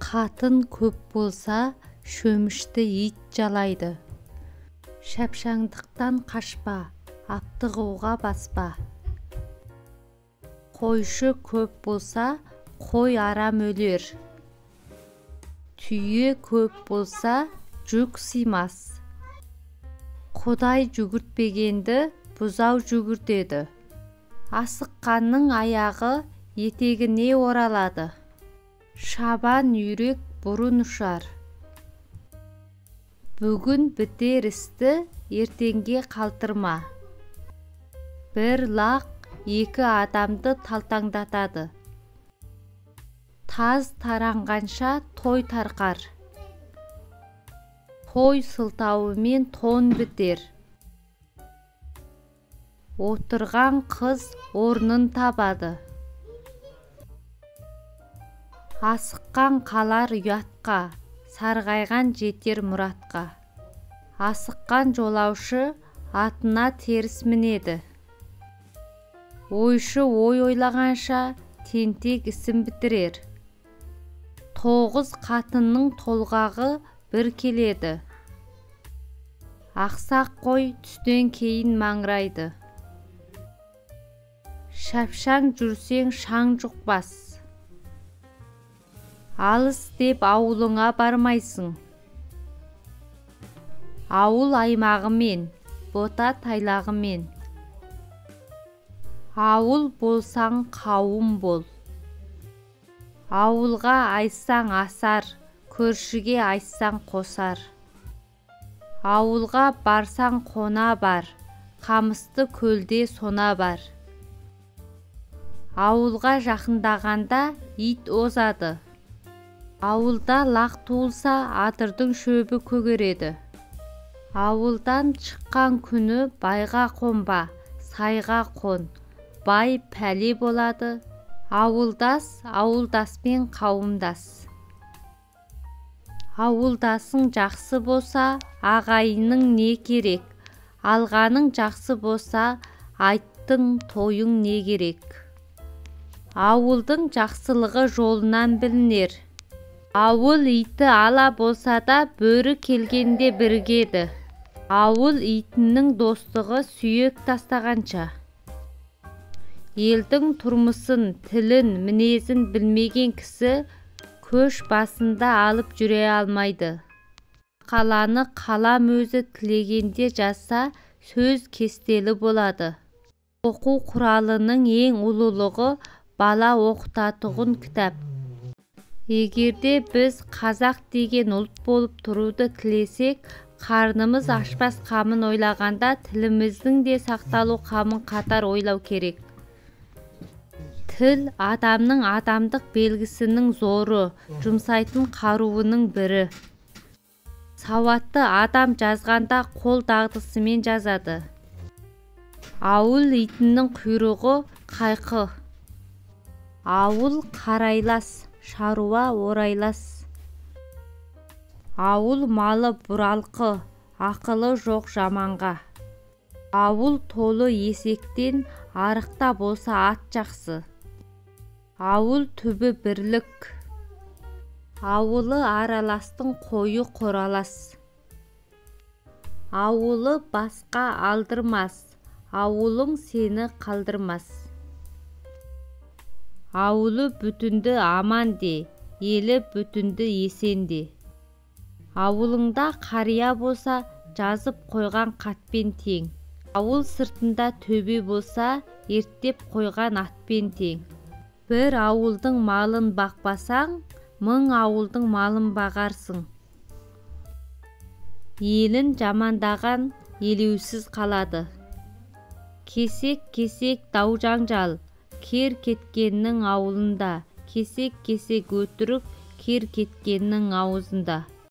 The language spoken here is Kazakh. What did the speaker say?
Қатын көп болса, шөмішті ит жалайды. Шапшаңдықтан қашпа, аптығуға баспа. Қойшы көп болса, қой арам өлер. Түйе көп болса, жүк сыймас. Құдай жүгіртпегенді бұзау жүгіртеді. Асыққанның аяғы етегіне оралады. Шабан үйрек бұрын ұшар. Бүгін бітер істі ертеңге қалтырма. Бір лақ екі адамды талтаңдатады. Таз таранғанша той тарқар. Той сылтауымен тон бітер. Отырған қыз орнын табады. Асыққан қалар ұятқа, сарғайған жетер мұратқа. Асыққан жолаушы атына теріс мінеді. Ойшы ой ойлағанша тентек ісін бітірер. 9 қатынның толғағы бір келеді. Ақсақ қой түстен кейін маңырайды. Шапшаң жүрсең шаң жұқпас. Алыс деп ауылыңа бармайсың. Ауыл аймағымен, бота тайлағымен. Ауыл болсаң қауым бол. Ауылға айсаң асар, көршіге айсаң қосар. Ауылға барсаң қона бар, қамысты көлде сона бар. Ауылға жақындағанда ит озады. Ауылда лақ туылса, адырдың шөбі көгереді. Ауылдан шыққан күні байға қонба, сайға қон, бай пәле болады. Ауылдас, ауылдаспен қауымдас. Ауылдасың жақсы болса, ағайының не керек? Алғаның жақсы болса, айттың тойың не керек? Ауылдың жақсылығы жолынан білінер. Ауыл иті ала болса да бөрі келгенде біргеді. Ауыл итінің достығы сүйек тастағанша. Елдің тұрмысын, тілін, мінезін білмеген кісі көш басында алып жүре алмайды. Қаланы қалам өзі тілегенде жазса сөз кестелі болады. Оқу құралының ең ұлылығы бала оқытатұғын кітап. Егерде біз қазақ деген ұлт болып тұруды тілесек, қарнымыз ашпас қамын ойлағанда тіліміздің де сақталу қамын қатар ойлау керек. Тіл адамның адамдық белгісінің зоры, жұмсайтын қаруының бірі. Сауатты адам жазғанда қол дағдысымен жазады. Ауыл итінің құйрығы қайқы. Ауыл қарайлас, шаруа орайлас. Ауыл малы бұралқы, ақылы жоқ жаманға. Ауыл толы есектен, арықта болса ат жақсы. Ауыл түбі бірлік. Ауылы араластың қойы қоралас. Ауылы басқа алдырмас, ауылың сені қалдырмас. Ауылы бүтінді аман де, елі бүтінді есен де. Ауылыңда қария болса, жазып қойған қатпен тең. Ауыл сыртында төбе болса, ерттеп қойған атпен тең. Бір ауылдың малын бақпасаң, 1000 ауылдың малын бағарсың. Елін жамандаған елеусіз қалады. Кесек-кесек дау жаңжал, кер кеткеннің ауылында, кесек-кесек өтірік кер кеткеннің аузында.